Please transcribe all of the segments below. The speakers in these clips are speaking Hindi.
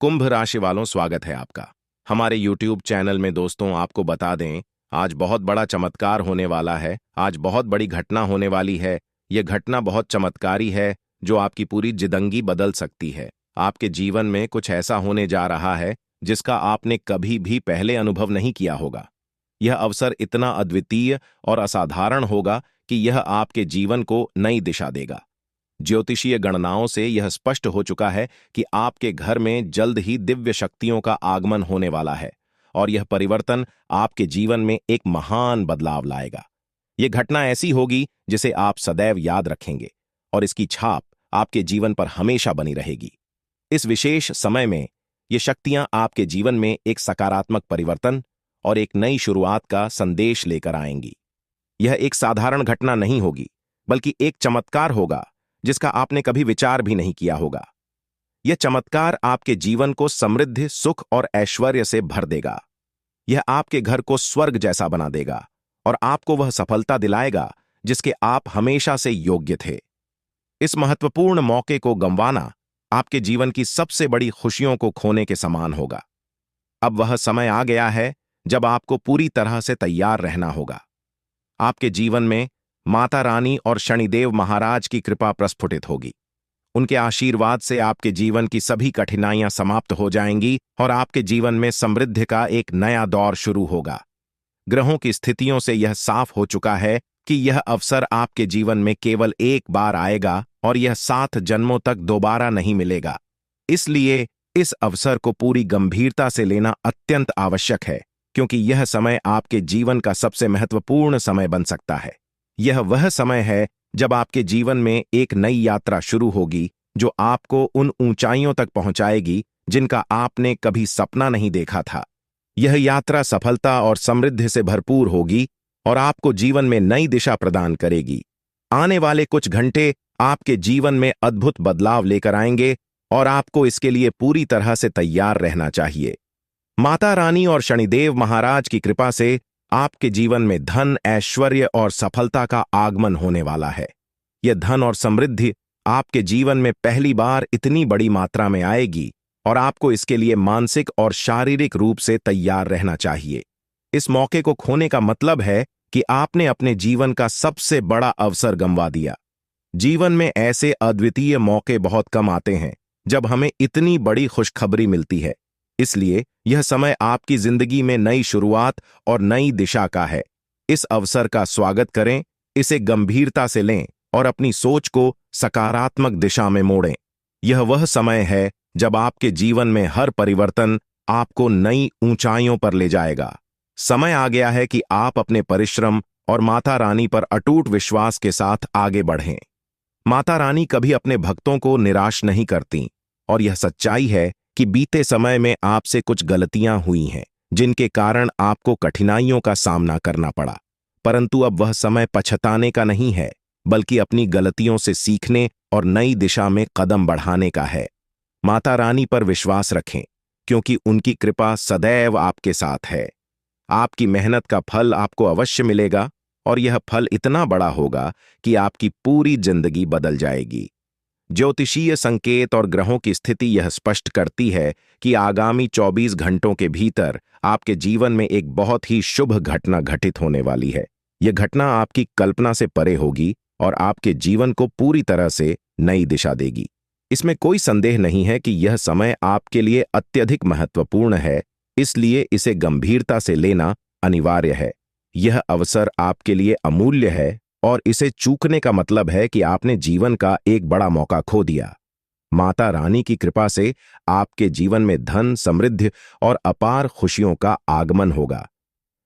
कुंभ राशि वालों, स्वागत है आपका हमारे YouTube चैनल में। दोस्तों, आपको बता दें, आज बहुत बड़ा चमत्कार होने वाला है। आज बहुत बड़ी घटना होने वाली है। यह घटना बहुत चमत्कारी है जो आपकी पूरी जिंदगी बदल सकती है। आपके जीवन में कुछ ऐसा होने जा रहा है जिसका आपने कभी भी पहले अनुभव नहीं किया होगा। यह अवसर इतना अद्वितीय और असाधारण होगा कि यह आपके जीवन को नई दिशा देगा। ज्योतिषीय गणनाओं से यह स्पष्ट हो चुका है कि आपके घर में जल्द ही दिव्य शक्तियों का आगमन होने वाला है और यह परिवर्तन आपके जीवन में एक महान बदलाव लाएगा। यह घटना ऐसी होगी जिसे आप सदैव याद रखेंगे और इसकी छाप आपके जीवन पर हमेशा बनी रहेगी। इस विशेष समय में ये शक्तियां आपके जीवन में एक सकारात्मक परिवर्तन और एक नई शुरुआत का संदेश लेकर आएंगी। यह एक साधारण घटना नहीं होगी, बल्कि एक चमत्कार होगा जिसका आपने कभी विचार भी नहीं किया होगा। यह चमत्कार आपके जीवन को समृद्धि, सुख और ऐश्वर्य से भर देगा। यह आपके घर को स्वर्ग जैसा बना देगा और आपको वह सफलता दिलाएगा जिसके आप हमेशा से योग्य थे। इस महत्वपूर्ण मौके को गंवाना आपके जीवन की सबसे बड़ी खुशियों को खोने के समान होगा। अब वह समय आ गया है जब आपको पूरी तरह से तैयार रहना होगा। आपके जीवन में माता रानी और शनिदेव महाराज की कृपा प्रस्फुटित होगी। उनके आशीर्वाद से आपके जीवन की सभी कठिनाइयां समाप्त हो जाएंगी और आपके जीवन में समृद्धि का एक नया दौर शुरू होगा। ग्रहों की स्थितियों से यह साफ हो चुका है कि यह अवसर आपके जीवन में केवल एक बार आएगा और यह 7 जन्मों तक दोबारा नहीं मिलेगा। इसलिए इस अवसर को पूरी गंभीरता से लेना अत्यंत आवश्यक है, क्योंकि यह समय आपके जीवन का सबसे महत्वपूर्ण समय बन सकता है। यह वह समय है जब आपके जीवन में एक नई यात्रा शुरू होगी जो आपको उन ऊंचाइयों तक पहुंचाएगी जिनका आपने कभी सपना नहीं देखा था। यह यात्रा सफलता और समृद्धि से भरपूर होगी और आपको जीवन में नई दिशा प्रदान करेगी। आने वाले कुछ घंटे आपके जीवन में अद्भुत बदलाव लेकर आएंगे और आपको इसके लिए पूरी तरह से तैयार रहना चाहिए। माता रानी और शनिदेव महाराज की कृपा से आपके जीवन में धन, ऐश्वर्य और सफलता का आगमन होने वाला है। यह धन और समृद्धि आपके जीवन में पहली बार इतनी बड़ी मात्रा में आएगी और आपको इसके लिए मानसिक और शारीरिक रूप से तैयार रहना चाहिए। इस मौके को खोने का मतलब है कि आपने अपने जीवन का सबसे बड़ा अवसर गंवा दिया। जीवन में ऐसे अद्वितीय मौके बहुत कम आते हैं जब हमें इतनी बड़ी खुशखबरी मिलती है। इसलिए यह समय आपकी जिंदगी में नई शुरुआत और नई दिशा का है। इस अवसर का स्वागत करें, इसे गंभीरता से लें और अपनी सोच को सकारात्मक दिशा में मोड़ें। यह वह समय है जब आपके जीवन में हर परिवर्तन आपको नई ऊंचाइयों पर ले जाएगा। समय आ गया है कि आप अपने परिश्रम और माता रानी पर अटूट विश्वास के साथ आगे बढ़ें। माता रानी कभी अपने भक्तों को निराश नहीं करती और यह सच्चाई है कि बीते समय में आपसे कुछ गलतियां हुई हैं जिनके कारण आपको कठिनाइयों का सामना करना पड़ा। परंतु अब वह समय पछताने का नहीं है, बल्कि अपनी गलतियों से सीखने और नई दिशा में कदम बढ़ाने का है। माता रानी पर विश्वास रखें, क्योंकि उनकी कृपा सदैव आपके साथ है। आपकी मेहनत का फल आपको अवश्य मिलेगा और यह फल इतना बड़ा होगा कि आपकी पूरी जिंदगी बदल जाएगी। ज्योतिषीय संकेत और ग्रहों की स्थिति यह स्पष्ट करती है कि आगामी 24 घंटों के भीतर आपके जीवन में एक बहुत ही शुभ घटना घटित होने वाली है। यह घटना आपकी कल्पना से परे होगी और आपके जीवन को पूरी तरह से नई दिशा देगी। इसमें कोई संदेह नहीं है कि यह समय आपके लिए अत्यधिक महत्वपूर्ण है, इसलिए इसे गंभीरता से लेना अनिवार्य है। यह अवसर आपके लिए अमूल्य है और इसे चूकने का मतलब है कि आपने जीवन का एक बड़ा मौका खो दिया। माता रानी की कृपा से आपके जीवन में धन, समृद्धि और अपार खुशियों का आगमन होगा।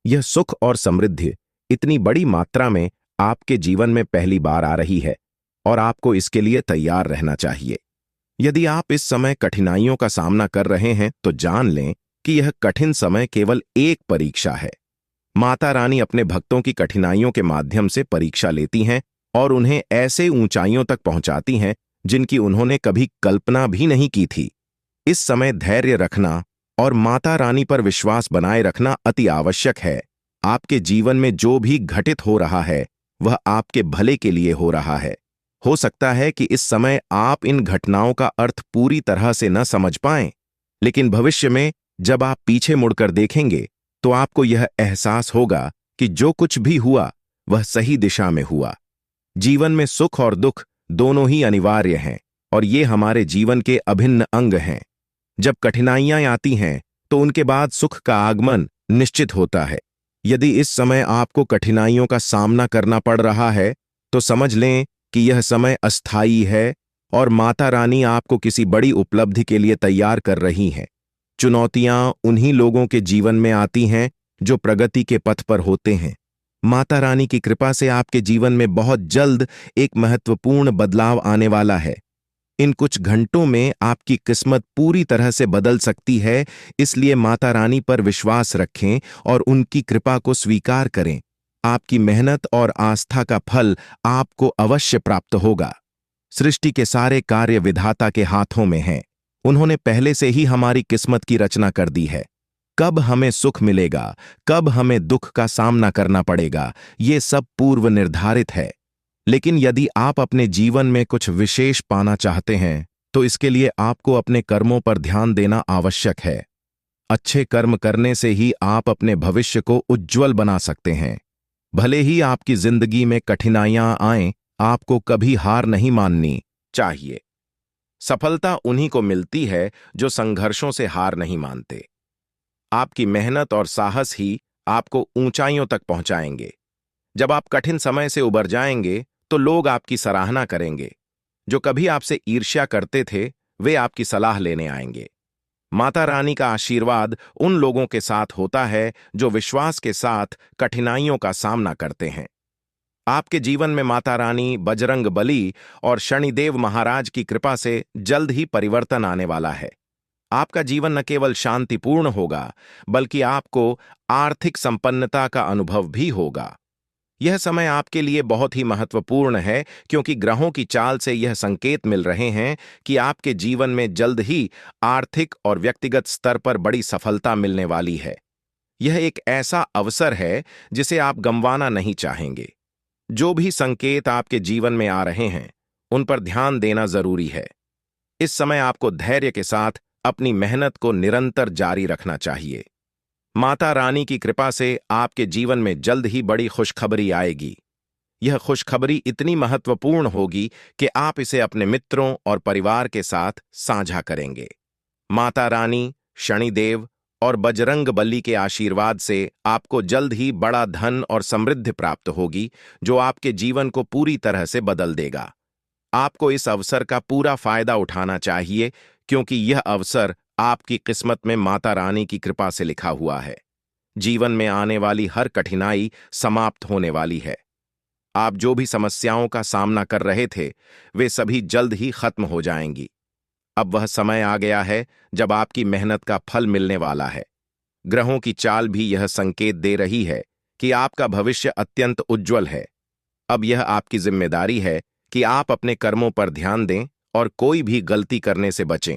यह सुख और समृद्धि इतनी बड़ी मात्रा में आपके जीवन में पहली बार आ रही है और आपको इसके लिए तैयार रहना चाहिए। यदि आप इस समय कठिनाइयों का सामना कर रहे हैं तो जान लें कि यह कठिन समय केवल एक परीक्षा है। माता रानी अपने भक्तों की कठिनाइयों के माध्यम से परीक्षा लेती हैं और उन्हें ऐसे ऊंचाइयों तक पहुंचाती हैं जिनकी उन्होंने कभी कल्पना भी नहीं की थी। इस समय धैर्य रखना और माता रानी पर विश्वास बनाए रखना अति आवश्यक है। आपके जीवन में जो भी घटित हो रहा है वह आपके भले के लिए हो रहा है। हो सकता है कि इस समय आप इन घटनाओं का अर्थ पूरी तरह से न समझ पाएं, लेकिन भविष्य में जब आप पीछे मुड़कर देखेंगे तो आपको यह एहसास होगा कि जो कुछ भी हुआ वह सही दिशा में हुआ। जीवन में सुख और दुख दोनों ही अनिवार्य हैं और ये हमारे जीवन के अभिन्न अंग हैं। जब कठिनाइयां आती हैं तो उनके बाद सुख का आगमन निश्चित होता है। यदि इस समय आपको कठिनाइयों का सामना करना पड़ रहा है तो समझ लें कि यह समय अस्थायी है और माता रानी आपको किसी बड़ी उपलब्धि के लिए तैयार कर रही हैं। चुनौतियां उन्हीं लोगों के जीवन में आती हैं जो प्रगति के पथ पर होते हैं। माता रानी की कृपा से आपके जीवन में बहुत जल्द एक महत्वपूर्ण बदलाव आने वाला है। इन कुछ घंटों में आपकी किस्मत पूरी तरह से बदल सकती है, इसलिए माता रानी पर विश्वास रखें और उनकी कृपा को स्वीकार करें। आपकी मेहनत और आस्था का फल आपको अवश्य प्राप्त होगा। सृष्टि के सारे कार्य विधाता के हाथों में हैं। उन्होंने पहले से ही हमारी किस्मत की रचना कर दी है। कब हमें सुख मिलेगा, कब हमें दुख का सामना करना पड़ेगा, ये सब पूर्व निर्धारित है। लेकिन यदि आप अपने जीवन में कुछ विशेष पाना चाहते हैं तो इसके लिए आपको अपने कर्मों पर ध्यान देना आवश्यक है। अच्छे कर्म करने से ही आप अपने भविष्य को उज्ज्वल बना सकते हैं। भले ही आपकी जिंदगी में कठिनाइयां आएं, आपको कभी हार नहीं माननी चाहिए। सफलता उन्हीं को मिलती है जो संघर्षों से हार नहीं मानते। आपकी मेहनत और साहस ही आपको ऊंचाइयों तक पहुंचाएंगे। जब आप कठिन समय से उबर जाएंगे तो लोग आपकी सराहना करेंगे। जो कभी आपसे ईर्ष्या करते थे वे आपकी सलाह लेने आएंगे। माता रानी का आशीर्वाद उन लोगों के साथ होता है जो विश्वास के साथ कठिनाइयों का सामना करते हैं। आपके जीवन में माता रानी, बजरंग बली और शनिदेव महाराज की कृपा से जल्द ही परिवर्तन आने वाला है। आपका जीवन न केवल शांतिपूर्ण होगा बल्कि आपको आर्थिक संपन्नता का अनुभव भी होगा। यह समय आपके लिए बहुत ही महत्वपूर्ण है क्योंकि ग्रहों की चाल से यह संकेत मिल रहे हैं कि आपके जीवन में जल्द ही आर्थिक और व्यक्तिगत स्तर पर बड़ी सफलता मिलने वाली है। यह एक ऐसा अवसर है जिसे आप गंवाना नहीं चाहेंगे। जो भी संकेत आपके जीवन में आ रहे हैं उन पर ध्यान देना जरूरी है। इस समय आपको धैर्य के साथ अपनी मेहनत को निरंतर जारी रखना चाहिए। माता रानी की कृपा से आपके जीवन में जल्द ही बड़ी खुशखबरी आएगी। यह खुशखबरी इतनी महत्वपूर्ण होगी कि आप इसे अपने मित्रों और परिवार के साथ साझा करेंगे। माता रानी, शनिदेव और बजरंग बली के आशीर्वाद से आपको जल्द ही बड़ा धन और समृद्धि प्राप्त होगी जो आपके जीवन को पूरी तरह से बदल देगा। आपको इस अवसर का पूरा फायदा उठाना चाहिए क्योंकि यह अवसर आपकी किस्मत में माता रानी की कृपा से लिखा हुआ है। जीवन में आने वाली हर कठिनाई समाप्त होने वाली है। आप जो भी समस्याओं का सामना कर रहे थे वे सभी जल्द ही खत्म हो जाएंगी। अब वह समय आ गया है जब आपकी मेहनत का फल मिलने वाला है। ग्रहों की चाल भी यह संकेत दे रही है कि आपका भविष्य अत्यंत उज्ज्वल है। अब यह आपकी जिम्मेदारी है कि आप अपने कर्मों पर ध्यान दें और कोई भी गलती करने से बचें।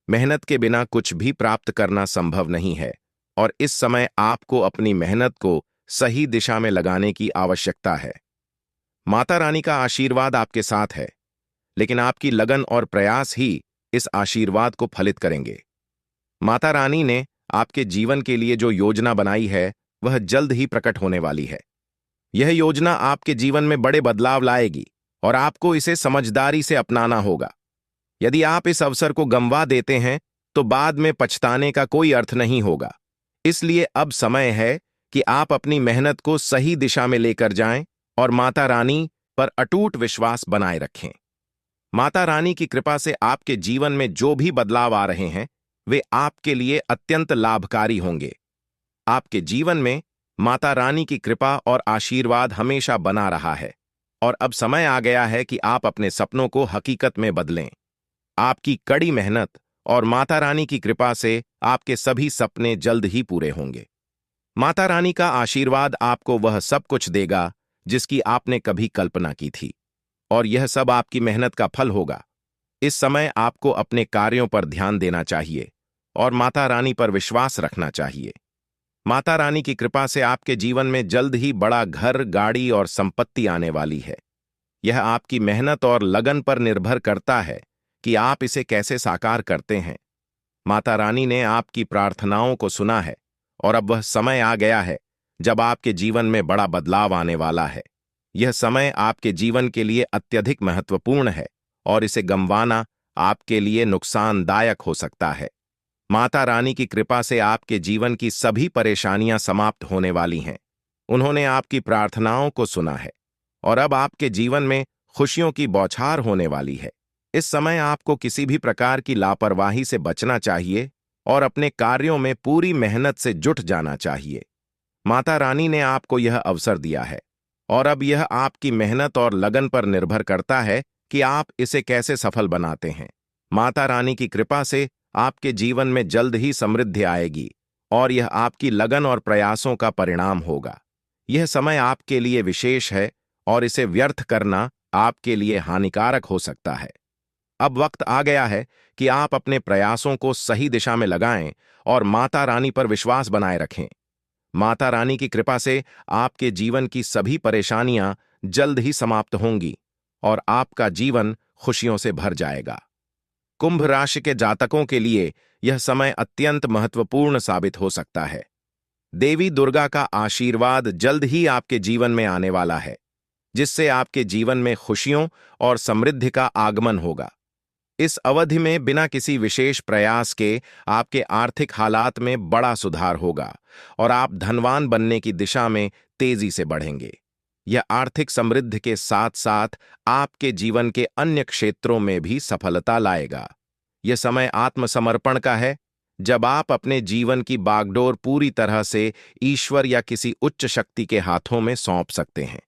मेहनत के बिना कुछ भी प्राप्त करना संभव नहीं है और इस समय आपको अपनी मेहनत को सही दिशा में लगाने की आवश्यकता है। माता रानी का आशीर्वाद आपके साथ है, लेकिन आपकी लगन और प्रयास ही इस आशीर्वाद को फलित करेंगे। माता रानी ने आपके जीवन के लिए जो योजना बनाई है वह जल्द ही प्रकट होने वाली है। यह योजना आपके जीवन में बड़े बदलाव लाएगी और आपको इसे समझदारी से अपनाना होगा। यदि आप इस अवसर को गंवा देते हैं तो बाद में पछताने का कोई अर्थ नहीं होगा। इसलिए अब समय है कि आप अपनी मेहनत को सही दिशा में लेकर जाएं और माता रानी पर अटूट विश्वास बनाए रखें। माता रानी की कृपा से आपके जीवन में जो भी बदलाव आ रहे हैं वे आपके लिए अत्यंत लाभकारी होंगे। आपके जीवन में माता रानी की कृपा और आशीर्वाद हमेशा बना रहा है और अब समय आ गया है कि आप अपने सपनों को हकीकत में बदलें। आपकी कड़ी मेहनत और माता रानी की कृपा से आपके सभी सपने जल्द ही पूरे होंगे। माता रानी का आशीर्वाद आपको वह सब कुछ देगा जिसकी आपने कभी कल्पना की थी और यह सब आपकी मेहनत का फल होगा। इस समय आपको अपने कार्यों पर ध्यान देना चाहिए और माता रानी पर विश्वास रखना चाहिए। माता रानी की कृपा से आपके जीवन में जल्द ही बड़ा घर, गाड़ी और संपत्ति आने वाली है। यह आपकी मेहनत और लगन पर निर्भर करता है कि आप इसे कैसे साकार करते हैं। माता रानी ने आपकी प्रार्थनाओं को सुना है और अब वह समय आ गया है जब आपके जीवन में बड़ा बदलाव आने वाला है। यह समय आपके जीवन के लिए अत्यधिक महत्वपूर्ण है और इसे गंवाना आपके लिए नुकसानदायक हो सकता है। माता रानी की कृपा से आपके जीवन की सभी परेशानियां समाप्त होने वाली हैं। उन्होंने आपकी प्रार्थनाओं को सुना है और अब आपके जीवन में खुशियों की बौछार होने वाली है। इस समय आपको किसी भी प्रकार की लापरवाही से बचना चाहिए और अपने कार्यों में पूरी मेहनत से जुट जाना चाहिए। माता रानी ने आपको यह अवसर दिया है और अब यह आपकी मेहनत और लगन पर निर्भर करता है कि आप इसे कैसे सफल बनाते हैं। माता रानी की कृपा से आपके जीवन में जल्द ही समृद्धि आएगी और यह आपकी लगन और प्रयासों का परिणाम होगा। यह समय आपके लिए विशेष है और इसे व्यर्थ करना आपके लिए हानिकारक हो सकता है। अब वक्त आ गया है कि आप अपने प्रयासों को सही दिशा में लगाएं और माता रानी पर विश्वास बनाए रखें। माता रानी की कृपा से आपके जीवन की सभी परेशानियां जल्द ही समाप्त होंगी और आपका जीवन खुशियों से भर जाएगा। कुंभ राशि के जातकों के लिए यह समय अत्यंत महत्वपूर्ण साबित हो सकता है। देवी दुर्गा का आशीर्वाद जल्द ही आपके जीवन में आने वाला है, जिससे आपके जीवन में खुशियों और समृद्धि का आगमन होगा। इस अवधि में बिना किसी विशेष प्रयास के आपके आर्थिक हालात में बड़ा सुधार होगा और आप धनवान बनने की दिशा में तेजी से बढ़ेंगे। यह आर्थिक समृद्धि के साथ साथ आपके जीवन के अन्य क्षेत्रों में भी सफलता लाएगा। यह समय आत्मसमर्पण का है, जब आप अपने जीवन की बागडोर पूरी तरह से ईश्वर या किसी उच्च शक्ति के हाथों में सौंप सकते हैं।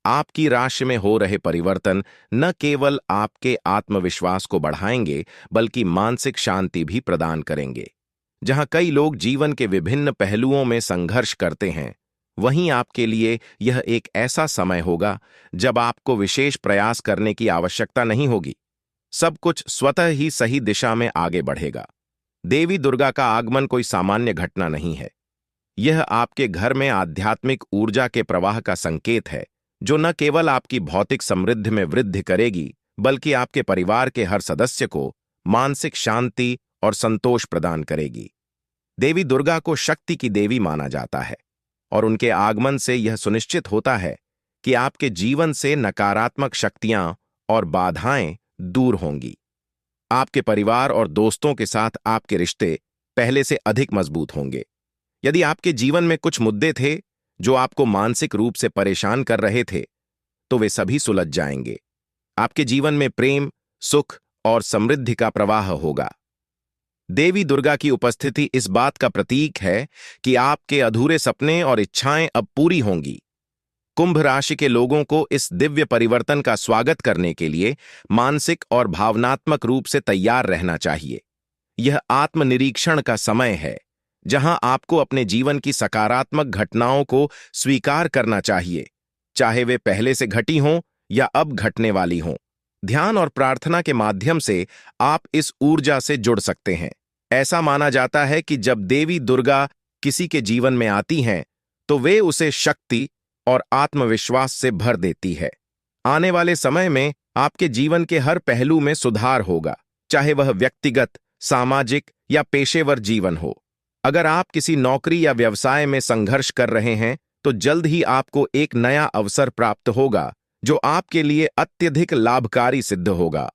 आपकी राशि में हो रहे परिवर्तन न केवल आपके आत्मविश्वास को बढ़ाएंगे, बल्कि मानसिक शांति भी प्रदान करेंगे। जहां कई लोग जीवन के विभिन्न पहलुओं में संघर्ष करते हैं, वहीं आपके लिए यह एक ऐसा समय होगा जब आपको विशेष प्रयास करने की आवश्यकता नहीं होगी। सब कुछ स्वतः ही सही दिशा में आगे बढ़ेगा। देवी दुर्गा का आगमन कोई सामान्य घटना नहीं है। यह आपके घर में आध्यात्मिक ऊर्जा के प्रवाह का संकेत है, जो न केवल आपकी भौतिक समृद्धि में वृद्धि करेगी, बल्कि आपके परिवार के हर सदस्य को मानसिक शांति और संतोष प्रदान करेगी। देवी दुर्गा को शक्ति की देवी माना जाता है और उनके आगमन से यह सुनिश्चित होता है कि आपके जीवन से नकारात्मक शक्तियां और बाधाएं दूर होंगी। आपके परिवार और दोस्तों के साथ आपके रिश्ते पहले से अधिक मजबूत होंगे। यदि आपके जीवन में कुछ मुद्दे थे जो आपको मानसिक रूप से परेशान कर रहे थे, तो वे सभी सुलझ जाएंगे। आपके जीवन में प्रेम, सुख और समृद्धि का प्रवाह होगा। देवी दुर्गा की उपस्थिति इस बात का प्रतीक है कि आपके अधूरे सपने और इच्छाएं अब पूरी होंगी। कुंभ राशि के लोगों को इस दिव्य परिवर्तन का स्वागत करने के लिए मानसिक और भावनात्मक रूप से तैयार रहना चाहिए। यह आत्मनिरीक्षण का समय है, जहां आपको अपने जीवन की सकारात्मक घटनाओं को स्वीकार करना चाहिए, चाहे वे पहले से घटी हों या अब घटने वाली हों। ध्यान और प्रार्थना के माध्यम से आप इस ऊर्जा से जुड़ सकते हैं। ऐसा माना जाता है कि जब देवी दुर्गा किसी के जीवन में आती हैं, तो वे उसे शक्ति और आत्मविश्वास से भर देती है। आने वाले समय में आपके जीवन के हर पहलू में सुधार होगा, चाहे वह व्यक्तिगत, सामाजिक या पेशेवर जीवन हो। अगर आप किसी नौकरी या व्यवसाय में संघर्ष कर रहे हैं, तो जल्द ही आपको एक नया अवसर प्राप्त होगा, जो आपके लिए अत्यधिक लाभकारी सिद्ध होगा।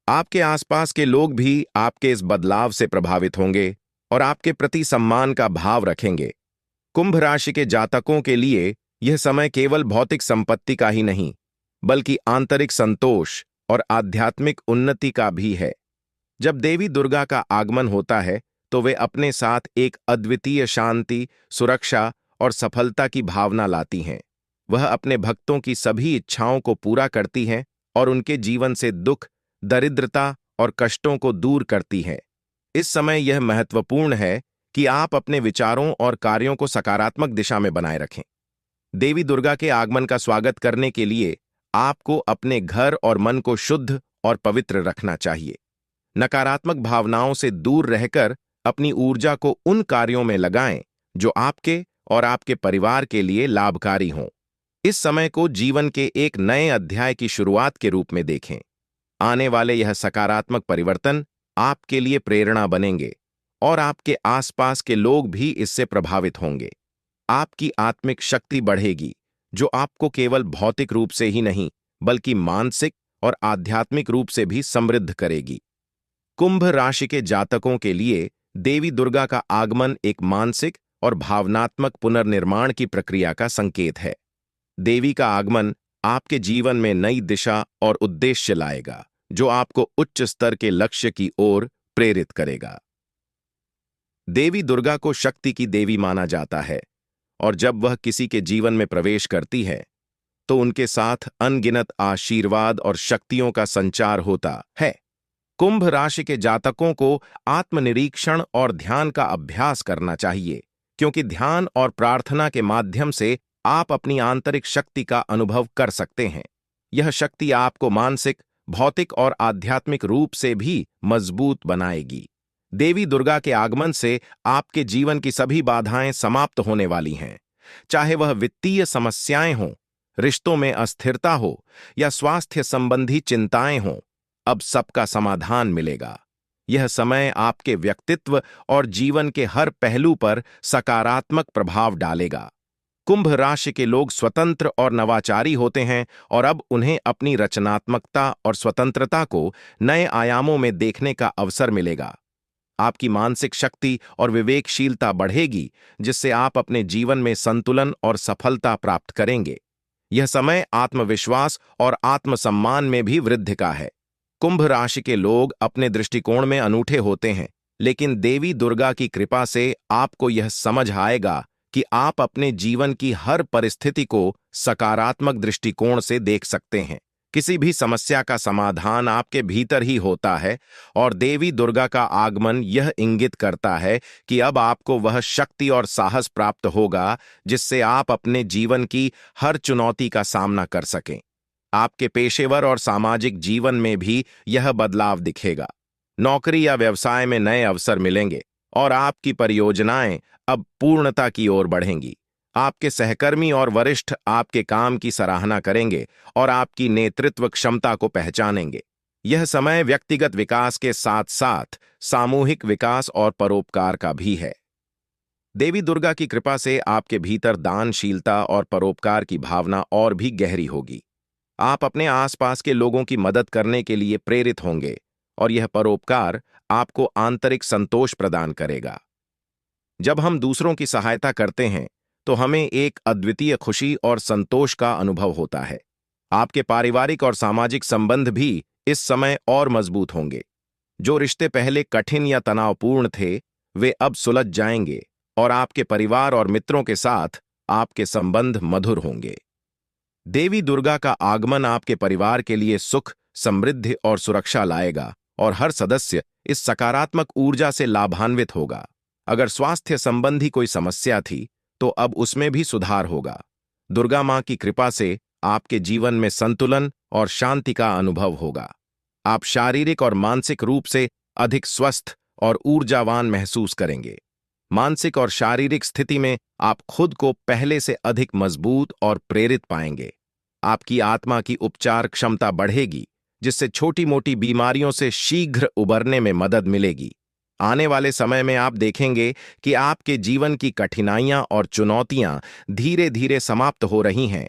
आपके आसपास के लोग भी आपके इस बदलाव से प्रभावित होंगे और आपके प्रति सम्मान का भाव रखेंगे। कुंभ राशि के जातकों के लिए यह समय केवल भौतिक संपत्ति का ही नहीं, बल्कि आंतरिक संतोष और आध्यात्मिक उन्नति का भी है। जब देवी दुर्गा का आगमन होता है, तो वे अपने साथ एक अद्वितीय शांति, सुरक्षा और सफलता की भावना लाती हैं। वह अपने भक्तों की सभी इच्छाओं को पूरा करती हैं और उनके जीवन से दुख, दरिद्रता और कष्टों को दूर करती हैं। इस समय यह महत्वपूर्ण है कि आप अपने विचारों और कार्यों को सकारात्मक दिशा में बनाए रखें। देवी दुर्गा के आगमन का स्वागत करने के लिए आपको अपने घर और मन को शुद्ध और पवित्र रखना चाहिए। नकारात्मक भावनाओं से दूर रहकर अपनी ऊर्जा को उन कार्यों में लगाएं जो आपके और आपके परिवार के लिए लाभकारी हों। इस समय को जीवन के एक नए अध्याय की शुरुआत के रूप में देखें। आने वाले यह सकारात्मक परिवर्तन आपके लिए प्रेरणा बनेंगे और आपके आसपास के लोग भी इससे प्रभावित होंगे। आपकी आत्मिक शक्ति बढ़ेगी, जो आपको केवल भौतिक रूप से ही नहीं, बल्कि मानसिक और आध्यात्मिक रूप से भी समृद्ध करेगी। कुंभ राशि के जातकों के लिए देवी दुर्गा का आगमन एक मानसिक और भावनात्मक पुनर्निर्माण की प्रक्रिया का संकेत है। देवी का आगमन आपके जीवन में नई दिशा और उद्देश्य लाएगा, जो आपको उच्च स्तर के लक्ष्य की ओर प्रेरित करेगा। देवी दुर्गा को शक्ति की देवी माना जाता है, और जब वह किसी के जीवन में प्रवेश करती है तो उनके साथ अनगिनत आशीर्वाद और शक्तियों का संचार होता है। कुंभ राशि के जातकों को आत्मनिरीक्षण और ध्यान का अभ्यास करना चाहिए, क्योंकि ध्यान और प्रार्थना के माध्यम से आप अपनी आंतरिक शक्ति का अनुभव कर सकते हैं। यह शक्ति आपको मानसिक, भौतिक और आध्यात्मिक रूप से भी मजबूत बनाएगी। देवी दुर्गा के आगमन से आपके जीवन की सभी बाधाएं समाप्त होने वाली हैं, चाहे वह वित्तीय समस्याएं हों, रिश्तों में अस्थिरता हो या स्वास्थ्य संबंधी चिंताएं हों। अब सबका समाधान मिलेगा। यह समय आपके व्यक्तित्व और जीवन के हर पहलू पर सकारात्मक प्रभाव डालेगा। कुंभ राशि के लोग स्वतंत्र और नवाचारी होते हैं, और अब उन्हें अपनी रचनात्मकता और स्वतंत्रता को नए आयामों में देखने का अवसर मिलेगा। आपकी मानसिक शक्ति और विवेकशीलता बढ़ेगी, जिससे आप अपने जीवन में संतुलन और सफलता प्राप्त करेंगे। यह समय आत्मविश्वास और आत्मसम्मान में भी वृद्धि का है। कुंभ राशि के लोग अपने दृष्टिकोण में अनूठे होते हैं, लेकिन देवी दुर्गा की कृपा से आपको यह समझ आएगा कि आप अपने जीवन की हर परिस्थिति को सकारात्मक दृष्टिकोण से देख सकते हैं। किसी भी समस्या का समाधान आपके भीतर ही होता है, और देवी दुर्गा का आगमन यह इंगित करता है कि अब आपको वह शक्ति और साहस प्राप्त होगा जिससे आप अपने जीवन की हर चुनौती का सामना कर सकें। आपके पेशेवर और सामाजिक जीवन में भी यह बदलाव दिखेगा। नौकरी या व्यवसाय में नए अवसर मिलेंगे, और आपकी परियोजनाएं अब पूर्णता की ओर बढ़ेंगी। आपके सहकर्मी और वरिष्ठ आपके काम की सराहना करेंगे और आपकी नेतृत्व क्षमता को पहचानेंगे। यह समय व्यक्तिगत विकास के साथ साथ सामूहिक विकास और परोपकार का भी है। देवी दुर्गा की कृपा से आपके भीतर दानशीलता और परोपकार की भावना और भी गहरी होगी। आप अपने आसपास के लोगों की मदद करने के लिए प्रेरित होंगे, और यह परोपकार आपको आंतरिक संतोष प्रदान करेगा। जब हम दूसरों की सहायता करते हैं तो हमें एक अद्वितीय खुशी और संतोष का अनुभव होता है। आपके पारिवारिक और सामाजिक संबंध भी इस समय और मजबूत होंगे। जो रिश्ते पहले कठिन या तनावपूर्ण थे, वे अब सुलझ जाएंगे, और आपके परिवार और मित्रों के साथ आपके संबंध मधुर होंगे। देवी दुर्गा का आगमन आपके परिवार के लिए सुख, समृद्धि और सुरक्षा लाएगा, और हर सदस्य इस सकारात्मक ऊर्जा से लाभान्वित होगा। अगर स्वास्थ्य संबंधी कोई समस्या थी, तो अब उसमें भी सुधार होगा। दुर्गा मां की कृपा से आपके जीवन में संतुलन और शांति का अनुभव होगा। आप शारीरिक और मानसिक रूप से अधिक स्वस्थ और ऊर्जावान महसूस करेंगे। मानसिक और शारीरिक स्थिति में आप खुद को पहले से अधिक मजबूत और प्रेरित पाएंगे। आपकी आत्मा की उपचार क्षमता बढ़ेगी, जिससे छोटी-मोटी बीमारियों से शीघ्र उबरने में मदद मिलेगी। आने वाले समय में आप देखेंगे कि आपके जीवन की कठिनाइयां और चुनौतियां धीरे-धीरे समाप्त हो रही हैं।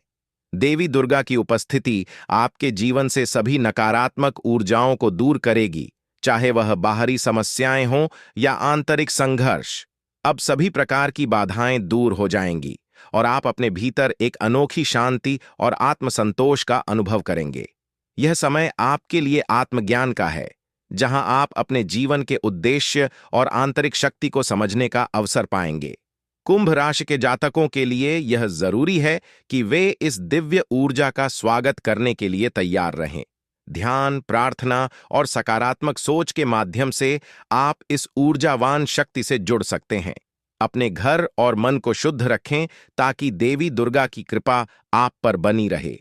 देवी दुर्गा की उपस्थिति आपके जीवन से सभी नकारात्मक ऊर्जाओं को दूर करेगी, चाहे वह बाहरी समस्याएं हों या आंतरिक संघर्ष। अब सभी प्रकार की बाधाएं दूर हो जाएंगी, और आप अपने भीतर एक अनोखी शांति और आत्मसंतोष का अनुभव करेंगे। यह समय आपके लिए आत्मज्ञान का है, जहां आप अपने जीवन के उद्देश्य और आंतरिक शक्ति को समझने का अवसर पाएंगे। कुंभ राशि के जातकों के लिए यह जरूरी है कि वे इस दिव्य ऊर्जा का स्वागत करने के लिए तैयार रहें। ध्यान, प्रार्थना और सकारात्मक सोच के माध्यम से आप इस ऊर्जावान शक्ति से जुड़ सकते हैं। अपने घर और मन को शुद्ध रखें, ताकि देवी दुर्गा की कृपा आप पर बनी रहे।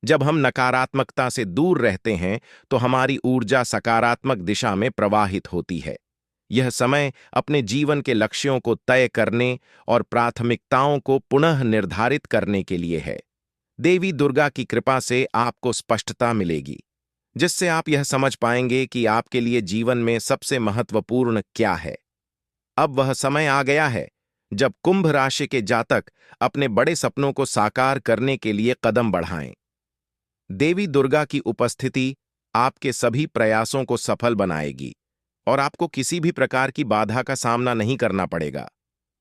जब हम नकारात्मकता से दूर रहते हैं, तो हमारी ऊर्जा सकारात्मक दिशा में प्रवाहित होती है। यह समय अपने जीवन के लक्ष्यों को तय करने और प्राथमिकताओं को पुनः निर्धारित करने के लिए है। देवी दुर्गा की कृपा से आपको स्पष्टता मिलेगी, जिससे आप यह समझ पाएंगे कि आपके लिए जीवन में सबसे महत्वपूर्ण क्या है। अब वह समय आ गया है जब कुंभ राशि के जातक अपने बड़े सपनों को साकार करने के लिए कदम बढ़ाएं। देवी दुर्गा की उपस्थिति आपके सभी प्रयासों को सफल बनाएगी और आपको किसी भी प्रकार की बाधा का सामना नहीं करना पड़ेगा।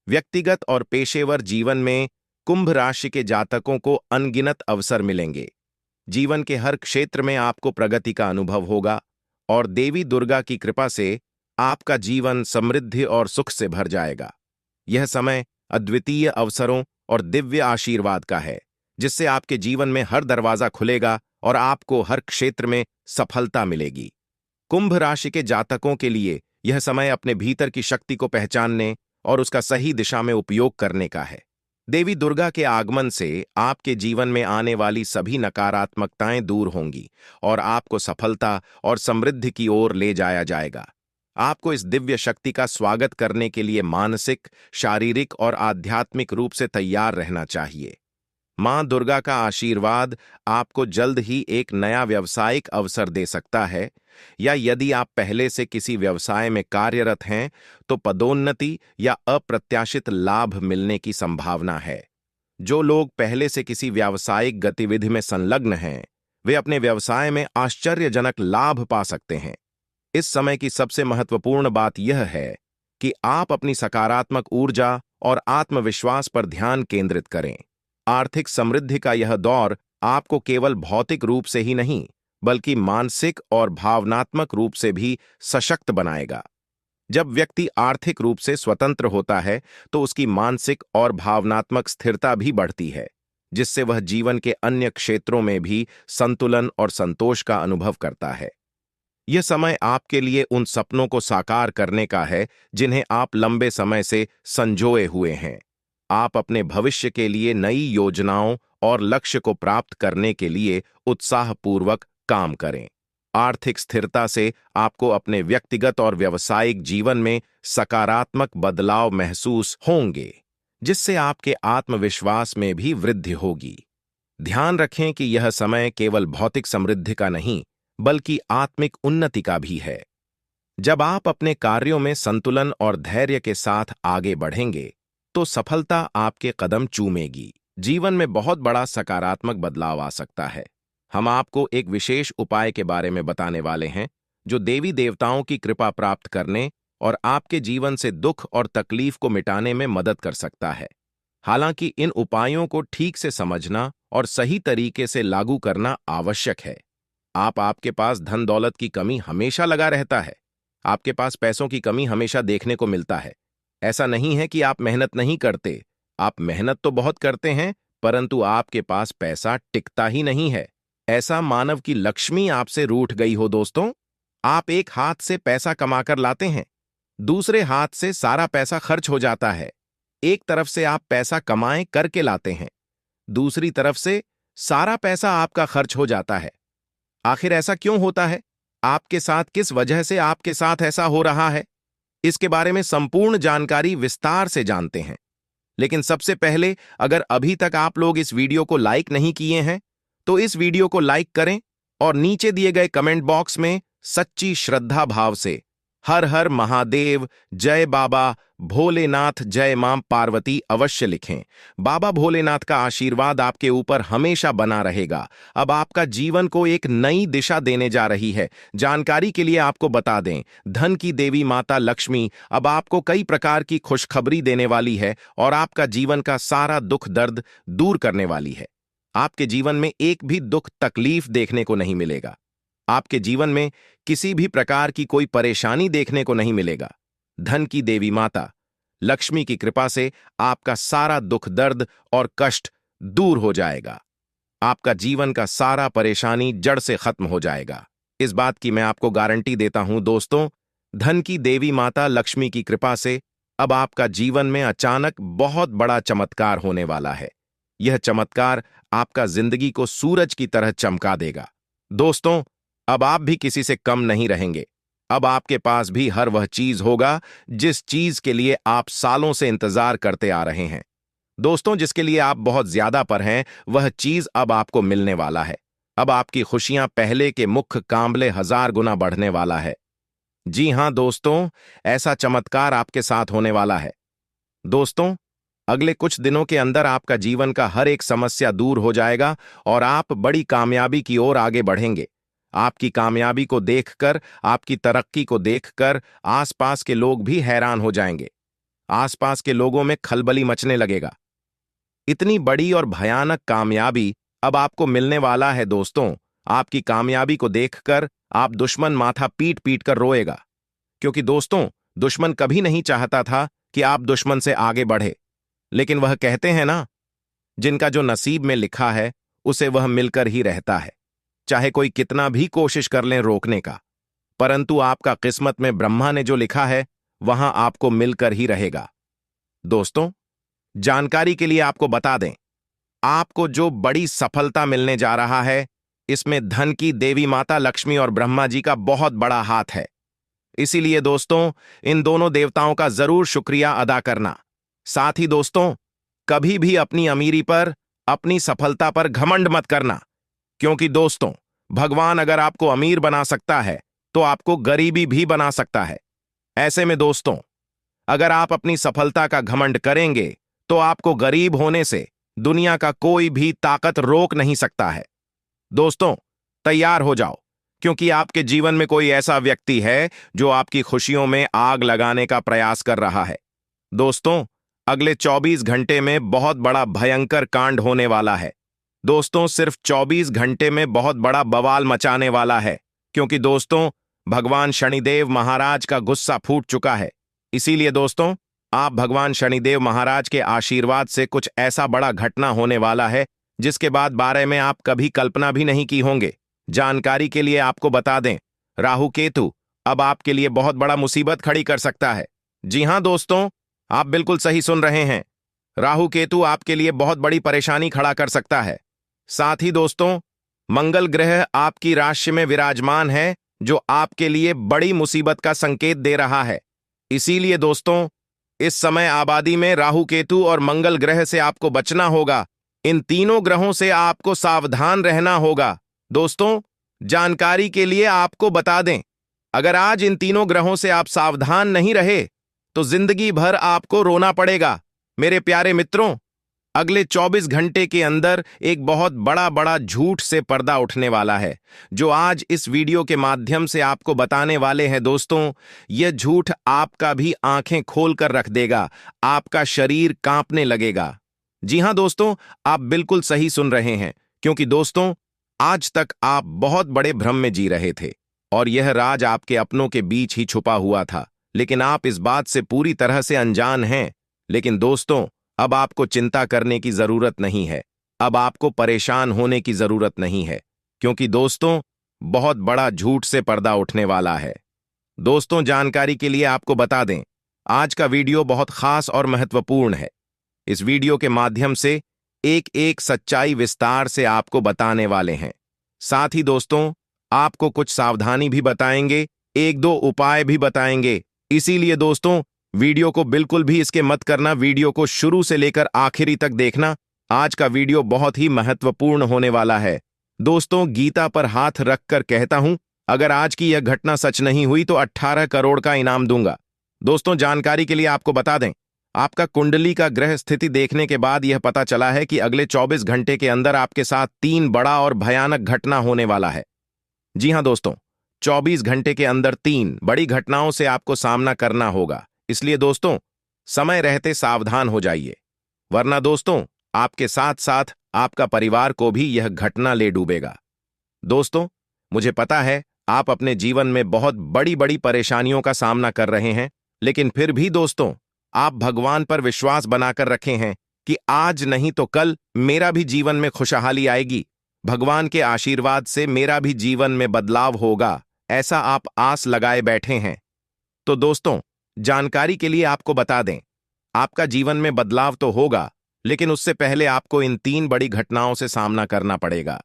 व्यक्तिगत और पेशेवर जीवन में कुंभ राशि के जातकों को अनगिनत अवसर मिलेंगे। जीवन के हर क्षेत्र में आपको प्रगति का अनुभव होगा और देवी दुर्गा की कृपा से आपका जीवन समृद्धि और सुख से भर जाएगा। यह समय अद्वितीय अवसरों और दिव्य आशीर्वाद का है, जिससे आपके जीवन में हर दरवाजा खुलेगा और आपको हर क्षेत्र में सफलता मिलेगी। कुंभ राशि के जातकों के लिए यह समय अपने भीतर की शक्ति को पहचानने और उसका सही दिशा में उपयोग करने का है। देवी दुर्गा के आगमन से आपके जीवन में आने वाली सभी नकारात्मकताएं दूर होंगी और आपको सफलता और समृद्धि की ओर ले जाया जाएगा। आपको इस दिव्य शक्ति का स्वागत करने के लिए मानसिक, शारीरिक और आध्यात्मिक रूप से तैयार रहना चाहिए। मां दुर्गा का आशीर्वाद आपको जल्द ही एक नया व्यावसायिक अवसर दे सकता है, या यदि आप पहले से किसी व्यवसाय में कार्यरत हैं तो पदोन्नति या अप्रत्याशित लाभ मिलने की संभावना है। जो लोग पहले से किसी व्यावसायिक गतिविधि में संलग्न हैं, वे अपने व्यवसाय में आश्चर्यजनक लाभ पा सकते हैं। इस समय की सबसे महत्वपूर्ण बात यह है कि आप अपनी सकारात्मक ऊर्जा और आत्मविश्वास पर ध्यान केंद्रित करें। आर्थिक समृद्धि का यह दौर आपको केवल भौतिक रूप से ही नहीं, बल्कि मानसिक और भावनात्मक रूप से भी सशक्त बनाएगा। जब व्यक्ति आर्थिक रूप से स्वतंत्र होता है तो उसकी मानसिक और भावनात्मक स्थिरता भी बढ़ती है, जिससे वह जीवन के अन्य क्षेत्रों में भी संतुलन और संतोष का अनुभव करता है। यह समय आपके लिए उन सपनों को साकार करने का है जिन्हें आप लंबे समय से संजोए हुए हैं। आप अपने भविष्य के लिए नई योजनाओं और लक्ष्य को प्राप्त करने के लिए उत्साहपूर्वक काम करें। आर्थिक स्थिरता से आपको अपने व्यक्तिगत और व्यावसायिक जीवन में सकारात्मक बदलाव महसूस होंगे, जिससे आपके आत्मविश्वास में भी वृद्धि होगी। ध्यान रखें कि यह समय केवल भौतिक समृद्धि का नहीं, बल्कि आत्मिक उन्नति का भी है। जब आप अपने कार्यों में संतुलन और धैर्य के साथ आगे बढ़ेंगे तो सफलता आपके कदम चूमेगी। जीवन में बहुत बड़ा सकारात्मक बदलाव आ सकता है। हम आपको एक विशेष उपाय के बारे में बताने वाले हैं जो देवी देवताओं की कृपा प्राप्त करने और आपके जीवन से दुख और तकलीफ को मिटाने में मदद कर सकता है। हालांकि इन उपायों को ठीक से समझना और सही तरीके से लागू करना आवश्यक है। आपके पास धन दौलत की कमी हमेशा लगा रहता है। आपके पास पैसों की कमी हमेशा देखने को मिलता है। ऐसा नहीं है कि आप मेहनत नहीं करते, आप मेहनत तो बहुत करते हैं, परंतु आपके पास पैसा टिकता ही नहीं है। ऐसा मानव की लक्ष्मी आपसे रूठ गई हो। दोस्तों, आप एक हाथ से पैसा कमाकर लाते हैं, दूसरे हाथ से सारा पैसा खर्च हो जाता है। एक तरफ से आप पैसा कमाएं करके लाते हैं, दूसरी तरफ से सारा पैसा आपका खर्च हो जाता है। आखिर ऐसा क्यों होता है? आपके साथ किस वजह से आपके साथ ऐसा हो रहा है? इसके बारे में संपूर्ण जानकारी विस्तार से जानते हैं। लेकिन सबसे पहले, अगर अभी तक आप लोग इस वीडियो को लाइक नहीं किए हैं तो इस वीडियो को लाइक करें और नीचे दिए गए कमेंट बॉक्स में सच्ची श्रद्धा भाव से हर हर महादेव, जय बाबा भोलेनाथ, जय मां पार्वती अवश्य लिखें। बाबा भोलेनाथ का आशीर्वाद आपके ऊपर हमेशा बना रहेगा। अब आपका जीवन को एक नई दिशा देने जा रही है। जानकारी के लिए आपको बता दें, धन की देवी माता लक्ष्मी अब आपको कई प्रकार की खुशखबरी देने वाली है और आपका जीवन का सारा दुख दर्द दूर करने वाली है। आपके जीवन में एक भी दुख तकलीफ देखने को नहीं मिलेगा। आपके जीवन में किसी भी प्रकार की कोई परेशानी देखने को नहीं मिलेगा। धन की देवी माता लक्ष्मी की कृपा से आपका सारा दुख दर्द और कष्ट दूर हो जाएगा। आपका जीवन का सारा परेशानी जड़ से खत्म हो जाएगा। इस बात की मैं आपको गारंटी देता हूं दोस्तों। धन की देवी माता लक्ष्मी की कृपा से अब आपका जीवन में अचानक बहुत बड़ा चमत्कार होने वाला है। यह चमत्कार आपका जिंदगी को सूरज की तरह चमका देगा। दोस्तों, अब आप भी किसी से कम नहीं रहेंगे। अब आपके पास भी हर वह चीज होगा जिस चीज के लिए आप सालों से इंतजार करते आ रहे हैं। दोस्तों, जिसके लिए आप बहुत ज्यादा पर हैं, वह चीज अब आपको मिलने वाला है। अब आपकी खुशियां पहले के मुख्य कांबले 1000 गुना बढ़ने वाला है। जी हाँ दोस्तों, ऐसा चमत्कार आपके साथ होने वाला है। दोस्तों, अगले कुछ दिनों के अंदर आपका जीवन का हर एक समस्या दूर हो जाएगा और आप बड़ी कामयाबी की ओर आगे बढ़ेंगे। आपकी कामयाबी को देखकर, आपकी तरक्की को देखकर आसपास के लोग भी हैरान हो जाएंगे। आसपास के लोगों में खलबली मचने लगेगा। इतनी बड़ी और भयानक कामयाबी अब आपको मिलने वाला है दोस्तों। आपकी कामयाबी को देखकर आप दुश्मन माथा पीट पीट कर रोएगा, क्योंकि दोस्तों, दुश्मन कभी नहीं चाहता था कि आप दुश्मन से आगे बढ़े। लेकिन वह कहते हैं ना, जिनका जो नसीब में लिखा है उसे वह मिलकर ही रहता है, चाहे कोई कितना भी कोशिश कर लें रोकने का। परंतु आपका किस्मत में ब्रह्मा ने जो लिखा है वहां आपको मिलकर ही रहेगा। दोस्तों, जानकारी के लिए आपको बता दें, आपको जो बड़ी सफलता मिलने जा रहा है, इसमें धन की देवी माता लक्ष्मी और ब्रह्मा जी का बहुत बड़ा हाथ है। इसीलिए दोस्तों, इन दोनों देवताओं का जरूर शुक्रिया अदा करना। साथ ही दोस्तों, कभी भी अपनी अमीरी पर, अपनी सफलता पर घमंड मत करना, क्योंकि दोस्तों, भगवान अगर आपको अमीर बना सकता है तो आपको गरीबी भी बना सकता है। ऐसे में दोस्तों, अगर आप अपनी सफलता का घमंड करेंगे तो आपको गरीब होने से दुनिया का कोई भी ताकत रोक नहीं सकता है। दोस्तों, तैयार हो जाओ, क्योंकि आपके जीवन में कोई ऐसा व्यक्ति है जो आपकी खुशियों में आग लगाने का प्रयास कर रहा है। दोस्तों, अगले 24 घंटे में बहुत बड़ा भयंकर कांड होने वाला है। दोस्तों, सिर्फ 24 घंटे में बहुत बड़ा बवाल मचाने वाला है, क्योंकि दोस्तों, भगवान शनिदेव महाराज का गुस्सा फूट चुका है। इसीलिए दोस्तों, आप भगवान शनिदेव महाराज के आशीर्वाद से कुछ ऐसा बड़ा घटना होने वाला है जिसके बाद बारे में आप कभी कल्पना भी नहीं की होंगे। जानकारी के लिए आपको बता दें, राहु केतु अब आपके लिए बहुत बड़ा मुसीबत खड़ी कर सकता है। जी हां दोस्तों, आप बिल्कुल सही सुन रहे हैं। राहु केतु आपके लिए बहुत बड़ी परेशानी खड़ा कर सकता है। साथ ही दोस्तों, मंगल ग्रह आपकी राशि में विराजमान है, जो आपके लिए बड़ी मुसीबत का संकेत दे रहा है। इसीलिए दोस्तों, इस समय आबादी में राहु केतु और मंगल ग्रह से आपको बचना होगा। इन तीनों ग्रहों से आपको सावधान रहना होगा। दोस्तों, जानकारी के लिए आपको बता दें, अगर आज इन तीनों ग्रहों से आप सावधान नहीं रहे तो जिंदगी भर आपको रोना पड़ेगा। मेरे प्यारे मित्रों, अगले 24 घंटे के अंदर एक बहुत बड़ा झूठ से पर्दा उठने वाला है, जो आज इस वीडियो के माध्यम से आपको बताने वाले हैं। दोस्तों, यह झूठ आपका भी आंखें खोल कर रख देगा, आपका शरीर कांपने लगेगा। जी हां दोस्तों, आप बिल्कुल सही सुन रहे हैं, क्योंकि दोस्तों, आज तक आप बहुत बड़े भ्रम में जी रहे थे और यह राज आपके अपनों के बीच ही छुपा हुआ था, लेकिन आप इस बात से पूरी तरह से अनजान हैं। लेकिन दोस्तों, अब आपको चिंता करने की जरूरत नहीं है, अब आपको परेशान होने की जरूरत नहीं है, क्योंकि दोस्तों, बहुत बड़ा झूठ से पर्दा उठने वाला है। दोस्तों, जानकारी के लिए आपको बता दें, आज का वीडियो बहुत खास और महत्वपूर्ण है। इस वीडियो के माध्यम से एक एक सच्चाई विस्तार से आपको बताने वाले हैं। साथ ही दोस्तों, आपको कुछ सावधानी भी बताएंगे, एक दो उपाय भी बताएंगे। इसीलिए दोस्तों, वीडियो को बिल्कुल भी इसके मत करना, वीडियो को शुरू से लेकर आखिरी तक देखना। आज का वीडियो बहुत ही महत्वपूर्ण होने वाला है। दोस्तों, गीता पर हाथ रखकर कहता हूं, अगर आज की यह घटना सच नहीं हुई तो 18 करोड़ का इनाम दूंगा। दोस्तों, जानकारी के लिए आपको बता दें, आपका कुंडली का ग्रह स्थिति देखने के बाद यह पता चला है कि अगले 24 घंटे के अंदर आपके साथ 3 बड़ा और भयानक घटना होने वाला है। जी हां दोस्तों, 24 घंटे के अंदर 3 बड़ी घटनाओं से आपको सामना करना होगा। इसलिए दोस्तों, समय रहते सावधान हो जाइए, वरना दोस्तों, आपके साथ साथ आपका परिवार को भी यह घटना ले डूबेगा। दोस्तों, मुझे पता है आप अपने जीवन में बहुत बड़ी बड़ी परेशानियों का सामना कर रहे हैं, लेकिन फिर भी दोस्तों, आप भगवान पर विश्वास बनाकर रखे हैं कि आज नहीं तो कल मेरा भी जीवन में खुशहाली आएगी, भगवान के आशीर्वाद से मेरा भी जीवन में बदलाव होगा, ऐसा आप आस लगाए बैठे हैं। तो दोस्तों, जानकारी के लिए आपको बता दें, आपका जीवन में बदलाव तो होगा, लेकिन उससे पहले आपको इन 3 बड़ी घटनाओं से सामना करना पड़ेगा।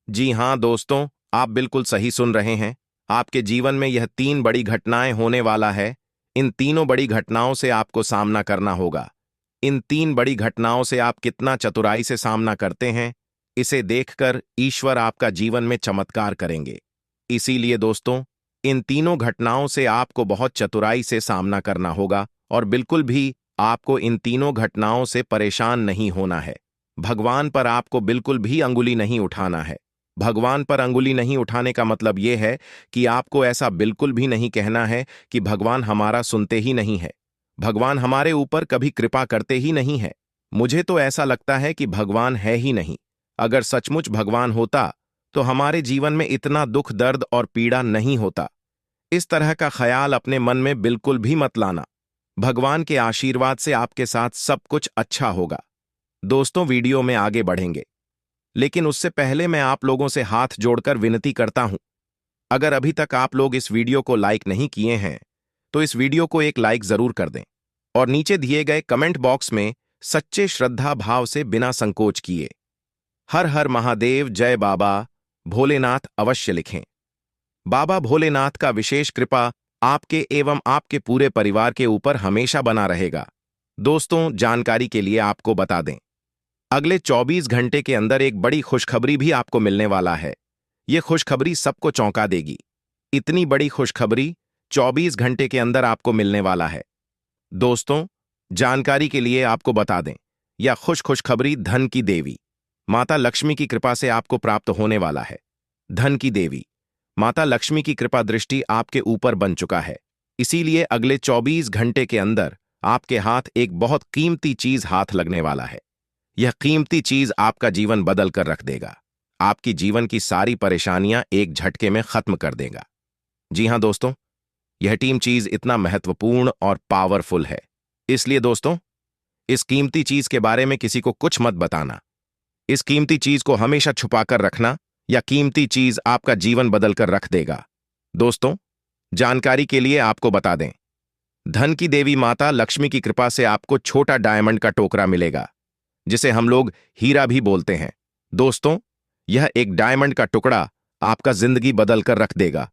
जी हां दोस्तों, आप बिल्कुल सही सुन रहे हैं, आपके जीवन में यह 3 बड़ी घटनाएं होने वाला है। इन तीनों बड़ी घटनाओं से आपको सामना करना होगा। इन 3 बड़ी घटनाओं से आप कितना चतुराई से सामना करते हैं, इसे देखकर ईश्वर आपका जीवन में चमत्कार करेंगे। इसीलिए दोस्तों, इन तीनों घटनाओं से आपको बहुत चतुराई से सामना करना होगा और बिल्कुल भी आपको इन तीनों घटनाओं से परेशान नहीं होना है। भगवान पर आपको बिल्कुल भी अंगुली नहीं उठाना है। भगवान पर अंगुली नहीं उठाने का मतलब यह है कि आपको ऐसा बिल्कुल भी नहीं कहना है कि भगवान हमारा सुनते ही नहीं है, भगवान हमारे ऊपर कभी कृपा करते ही नहीं है। मुझे तो ऐसा लगता है कि भगवान है ही नहीं। अगर सचमुच भगवान होता तो हमारे जीवन में इतना दुख, दर्द और पीड़ा नहीं होता। इस तरह का ख्याल अपने मन में बिल्कुल भी मत लाना। भगवान के आशीर्वाद से आपके साथ सब कुछ अच्छा होगा। दोस्तों, वीडियो में आगे बढ़ेंगे, लेकिन उससे पहले मैं आप लोगों से हाथ जोड़कर विनती करता हूं, अगर अभी तक आप लोग इस वीडियो को लाइक नहीं किए हैं तो इस वीडियो को एक लाइक जरूर कर दें और नीचे दिए गए कमेंट बॉक्स में सच्चे श्रद्धा भाव से बिना संकोच किए हर हर महादेव, जय बाबा भोलेनाथ अवश्य लिखें। बाबा भोलेनाथ का विशेष कृपा आपके एवं आपके पूरे परिवार के ऊपर हमेशा बना रहेगा। दोस्तों, जानकारी के लिए आपको बता दें, अगले 24 घंटे के अंदर एक बड़ी खुशखबरी भी आपको मिलने वाला है। यह खुशखबरी सबको चौंका देगी। इतनी बड़ी खुशखबरी 24 घंटे के अंदर आपको मिलने वाला है। दोस्तों, जानकारी के लिए आपको बता दें, यह खुशखबरी धन की देवी माता लक्ष्मी की कृपा से आपको प्राप्त होने वाला है। धन की देवी माता लक्ष्मी की कृपा दृष्टि आपके ऊपर बन चुका है, इसीलिए अगले 24 घंटे के अंदर आपके हाथ एक बहुत कीमती चीज हाथ लगने वाला है। यह कीमती चीज आपका जीवन बदल कर रख देगा। आपकी जीवन की सारी परेशानियां एक झटके में खत्म कर देगा। जी हां दोस्तों, यह टीम चीज इतना महत्वपूर्ण और पावरफुल है, इसलिए दोस्तों, इस कीमती चीज के बारे में किसी को कुछ मत बताना। इस कीमती चीज को हमेशा छुपाकर रखना, या कीमती चीज आपका जीवन बदल कर रख देगा। दोस्तों, जानकारी के लिए आपको बता दें, धन की देवी माता लक्ष्मी की कृपा से आपको छोटा डायमंड का टोकरा मिलेगा, जिसे हम लोग हीरा भी बोलते हैं। दोस्तों, यह एक डायमंड का टुकड़ा आपका जिंदगी बदल कर रख देगा,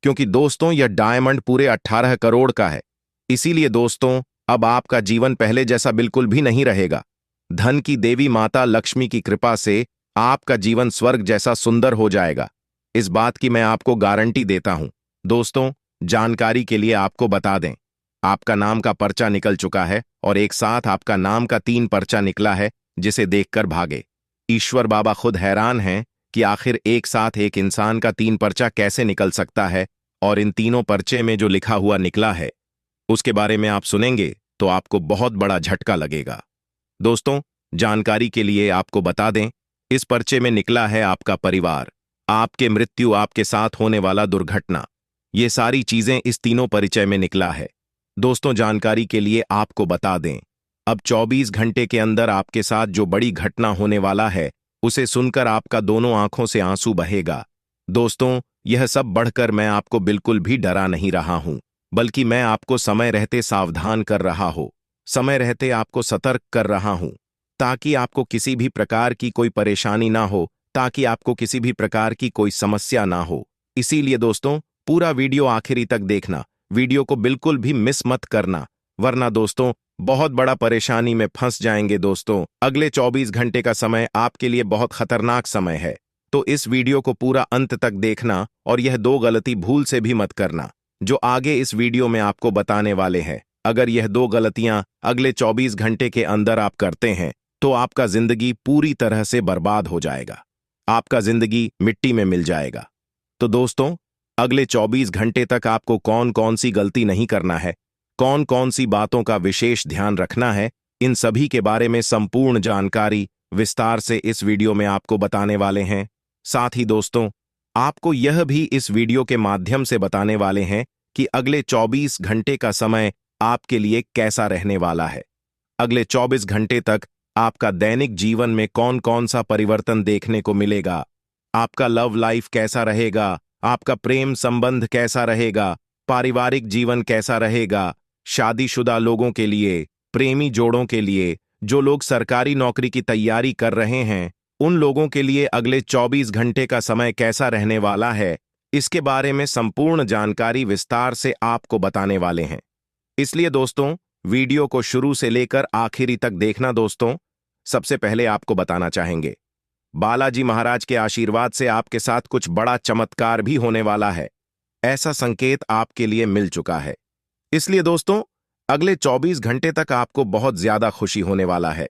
क्योंकि दोस्तों यह डायमंड पूरे 18 करोड़ का है। इसीलिए दोस्तों, अब आपका जीवन पहले जैसा बिल्कुल भी नहीं रहेगा। धन की देवी माता लक्ष्मी की कृपा से आपका जीवन स्वर्ग जैसा सुंदर हो जाएगा। इस बात की मैं आपको गारंटी देता हूं। दोस्तों, जानकारी के लिए आपको बता दें, आपका नाम का पर्चा निकल चुका है और एक साथ आपका नाम का 3 पर्चा निकला है, जिसे देखकर भागे। ईश्वर बाबा खुद हैरान हैं कि आखिर एक साथ एक इंसान का 3 पर्चा कैसे निकल सकता है, और इन तीनों पर्चे में जो लिखा हुआ निकला है उसके बारे में आप सुनेंगे तो आपको बहुत बड़ा झटका लगेगा। दोस्तों, जानकारी के लिए आपको बता दें, इस पर्चे में निकला है आपका परिवार, आपके मृत्यु, आपके साथ होने वाला दुर्घटना, ये सारी चीजें इस तीनों परिचय में निकला है। दोस्तों, जानकारी के लिए आपको बता दें, अब 24 घंटे के अंदर आपके साथ जो बड़ी घटना होने वाला है उसे सुनकर आपका दोनों आंखों से आंसू बहेगा। दोस्तों, यह सब बढ़कर मैं आपको बिल्कुल भी डरा नहीं रहा हूं, बल्कि मैं आपको समय रहते सावधान कर रहा हूं, समय रहते आपको सतर्क कर रहा हूं, ताकि आपको किसी भी प्रकार की कोई परेशानी ना हो, ताकि आपको किसी भी प्रकार की कोई समस्या ना हो। इसीलिए दोस्तों, पूरा वीडियो आखिरी तक देखना, वीडियो को बिल्कुल भी मिस मत करना, वरना दोस्तों बहुत बड़ा परेशानी में फंस जाएंगे। दोस्तों, अगले 24 घंटे का समय आपके लिए बहुत खतरनाक समय है, तो इस वीडियो को पूरा अंत तक देखना और यह 2 गलती भूल से भी मत करना जो आगे इस वीडियो में आपको बताने वाले हैं। अगर यह 2 गलतियां अगले 24 घंटे के अंदर आप करते हैं तो आपका जिंदगी पूरी तरह से बर्बाद हो जाएगा, आपका जिंदगी मिट्टी में मिल जाएगा। तो दोस्तों, अगले 24 घंटे तक आपको कौन कौन सी गलती नहीं करना है, कौन कौन सी बातों का विशेष ध्यान रखना है, इन सभी के बारे में संपूर्ण जानकारी विस्तार से इस वीडियो में आपको बताने वाले हैं। साथ ही दोस्तों, आपको यह भी इस वीडियो के माध्यम से बताने वाले हैं कि अगले 24 घंटे का समय आपके लिए कैसा रहने वाला है। अगले 24 घंटे तक आपका दैनिक जीवन में कौन कौन सा परिवर्तन देखने को मिलेगा, आपका लव लाइफ कैसा रहेगा, आपका प्रेम संबंध कैसा रहेगा, पारिवारिक जीवन कैसा रहेगा, शादीशुदा लोगों के लिए, प्रेमी जोड़ों के लिए, जो लोग सरकारी नौकरी की तैयारी कर रहे हैं, उन लोगों के लिए अगले 24 घंटे का समय कैसा रहने वाला है, इसके बारे में संपूर्ण जानकारी विस्तार से आपको बताने वाले हैं। इसलिए दोस्तों, वीडियो को शुरू से लेकर आखिरी तक देखना। दोस्तों, सबसे पहले आपको बताना चाहेंगे, बालाजी महाराज के आशीर्वाद से आपके साथ कुछ बड़ा चमत्कार भी होने वाला है। ऐसा संकेत आपके लिए मिल चुका है। इसलिए दोस्तों, अगले 24 घंटे तक आपको बहुत ज्यादा खुशी होने वाला है।